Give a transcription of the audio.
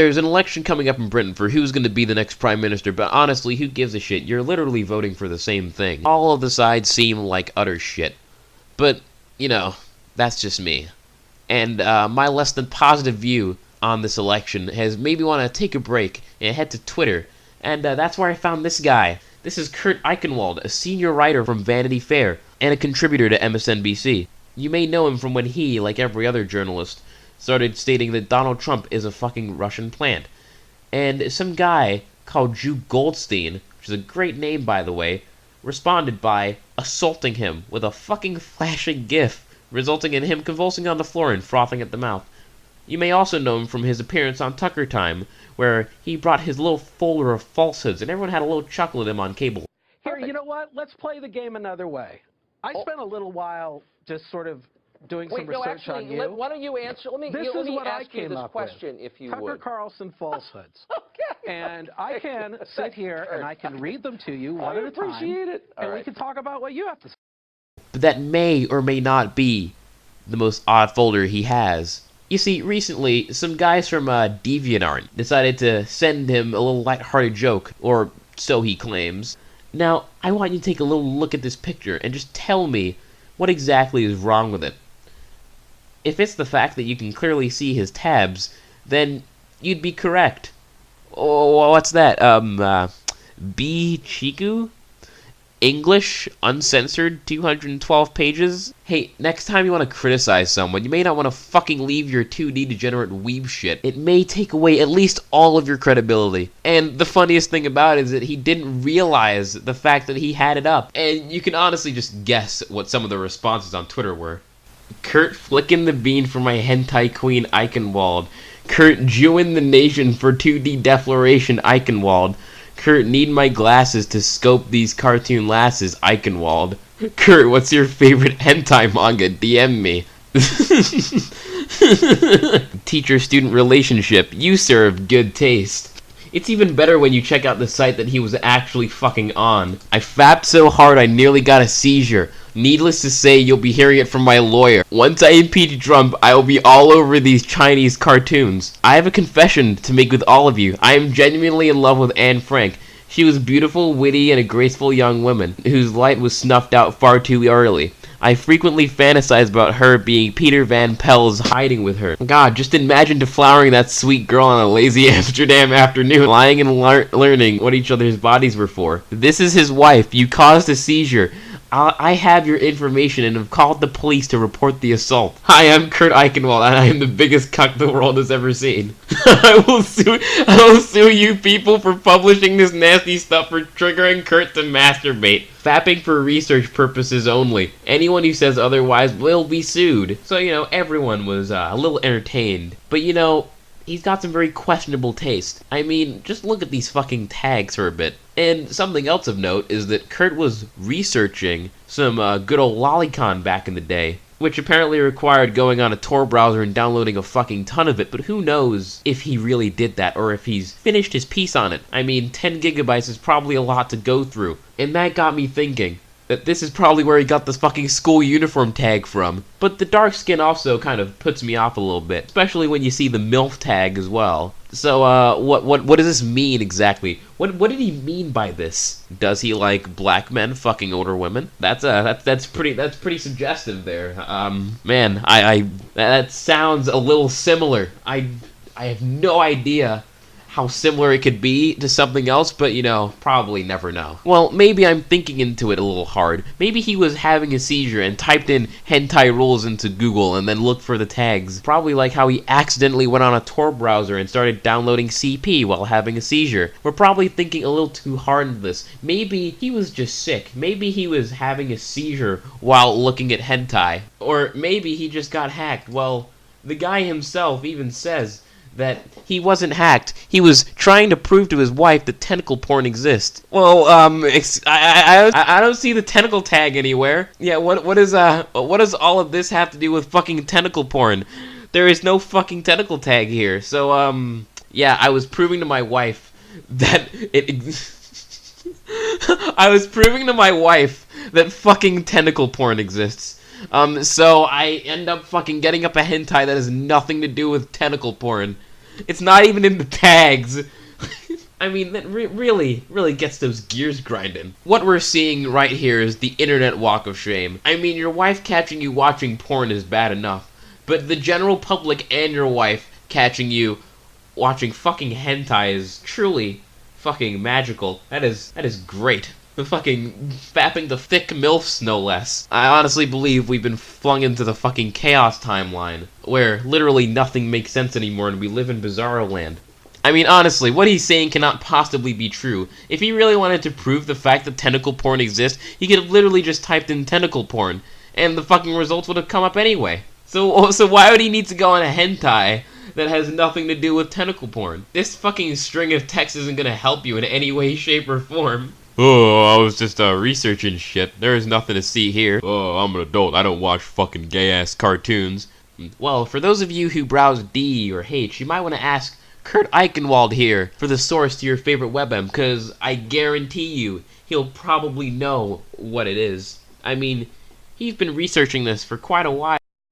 There's an election coming up in Britain for who's going to be the next prime minister, but honestly, who gives a shit? You're literally voting for the same thing. All of the sides seem like utter shit. But, you know, that's just me. And my less than positive view on this election has made me want to take a break and head to Twitter. And that's where I found this guy. This is Kurt Eichenwald, a senior writer from Vanity Fair and a contributor to MSNBC. You may know him from when he, like every other journalist, started stating that Donald Trump is a fucking Russian plant. And some guy called Drew Goldstein, which is a great name by the way, responded by assaulting him with a fucking flashing gif, resulting in him convulsing on the floor and frothing at the mouth. You may also know him from his appearance on Tucker Time, where he brought his little folder of falsehoods, and everyone had a little chuckle at him on cable. Here, you know what? Let's play the game another way. I spent a little while just sort of doing some research on you. Why don't you answer? Let me ask you this question, if you would. Tucker Carlson falsehoods. Okay. And I can sit here and I can read them to you one at a time. I appreciate it. And we can talk about what you have to say. But that may or may not be the most odd folder he has. You see, recently, some guys from DeviantArt decided to send him a little lighthearted joke, or so he claims. Now, I want you to take a little look at this picture and just tell me what exactly is wrong with it. If it's the fact that you can clearly see his tabs, then you'd be correct. Oh, what's that? B. Chiku? English, uncensored, 212 pages? Hey, next time you want to criticize someone, you may not want to fucking leave your 2D degenerate weeb shit. It may take away at least all of your credibility. And the funniest thing about it is that he didn't realize the fact that he had it up. And you can honestly just guess what some of the responses on Twitter were. Kurt flicking the bean for my hentai queen Eichenwald. Kurt Jewing the nation for 2D defloration Eichenwald. Kurt, need my glasses to scope these cartoon lasses, Eichenwald. Kurt, what's your favorite hentai manga? DM me. Teacher-student relationship. You serve good taste. It's even better when you check out the site that he was actually fucking on. I fapped so hard I nearly got a seizure. Needless to say, you'll be hearing it from my lawyer. Once I impeach Trump, I will be all over these Chinese cartoons. I have a confession to make with all of you. I am genuinely in love with Anne Frank. She was beautiful, witty, and a graceful young woman, whose light was snuffed out far too early. I frequently fantasize about her being Peter Van Pel's hiding with her. God, just imagine deflowering that sweet girl on a lazy Amsterdam afternoon, lying and learning what each other's bodies were for. This is his wife. You caused a seizure. I have your information and have called the police to report the assault. Hi, I'm Kurt Eichenwald, and I am the biggest cuck the world has ever seen. I will sue you people for publishing this nasty stuff for triggering Kurt to masturbate. Fapping for research purposes only. Anyone who says otherwise will be sued. So, you know, everyone was a little entertained. But, you know, he's got some very questionable taste. I mean, just look at these fucking tags for a bit. And something else of note is that Kurt was researching some good old lolicon back in the day, which apparently required going on a Tor browser and downloading a fucking ton of it, but who knows if he really did that or if he's finished his piece on it. I mean, 10 gigabytes is probably a lot to go through, and that got me thinking that this is probably where he got this fucking school uniform tag from. But the dark skin also kind of puts me off a little bit, especially when you see the MILF tag as well. So, what does this mean exactly? What did he mean by this? Does he like black men fucking older women? That's pretty suggestive there. Man, that sounds a little similar. I have no idea how similar it could be to something else, but, you know, probably never know. Well, maybe I'm thinking into it a little hard. Maybe he was having a seizure and typed in hentai rules into Google and then looked for the tags. Probably like how he accidentally went on a Tor browser and started downloading CP while having a seizure. We're probably thinking a little too hard into this. Maybe he was just sick. Maybe he was having a seizure while looking at hentai. Or maybe he just got hacked. Well, the guy himself even says that he wasn't hacked. He was trying to prove to his wife that tentacle porn exists. Well, I don't see the tentacle tag anywhere. Yeah, what does all of this have to do with fucking tentacle porn? There is no fucking tentacle tag here. So, yeah, I was proving to my wife that I was proving to my wife that fucking tentacle porn exists. So I end up fucking getting up a hentai that has nothing to do with tentacle porn. It's not even in the tags. I mean, that really gets those gears grinding. What we're seeing right here is the internet walk of shame. I mean, your wife catching you watching porn is bad enough, but the general public and your wife catching you watching fucking hentai is truly fucking magical. That is great. The fucking fapping the thick MILFs, no less. I honestly believe we've been flung into the fucking chaos timeline, where literally nothing makes sense anymore and we live in bizarro land. I mean, honestly, what he's saying cannot possibly be true. If he really wanted to prove the fact that tentacle porn exists, he could have literally just typed in tentacle porn, and the fucking results would have come up anyway. So why would he need to go on a hentai that has nothing to do with tentacle porn? This fucking string of text isn't gonna help you in any way, shape, or form. Oh, I was just researching shit. There is nothing to see here. Oh, I'm an adult. I don't watch fucking gay-ass cartoons. Well, for those of you who browse D or H, you might want to ask Kurt Eichenwald here for the source to your favorite webm, because I guarantee you he'll probably know what it is. I mean, he's been researching this for quite a while.